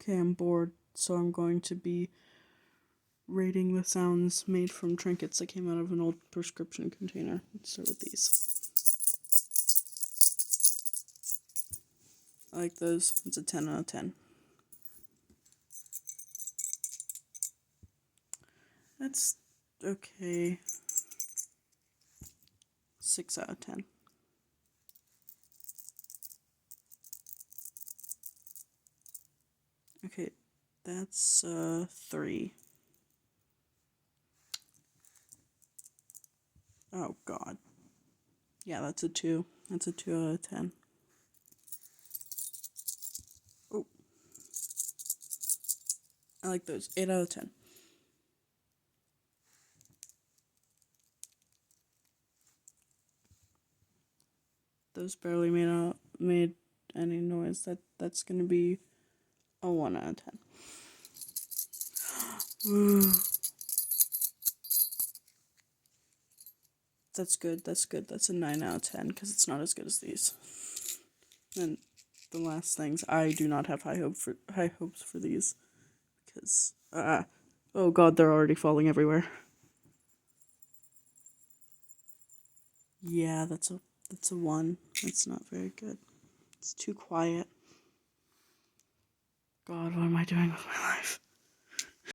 Okay, I'm bored, so I'm going to be rating the sounds made from trinkets that came out of an old prescription container. Let's start with these. I like those. It's a 10 out of 10. That's okay. 6 out of 10. Okay, that's 3. Oh god. Yeah, that's a 2. That's a 2 out of 10. Oh. I like those. 8 out of 10. Those barely made any noise. That's gonna be a 1 out of 10. Ooh. That's good. That's a 9 out of 10 because it's not as good as these. And the last things, I do not have high hopes for these because oh god, they're already falling everywhere. Yeah, that's a 1. That's not very good. It's too quiet. God, what am I doing with my life?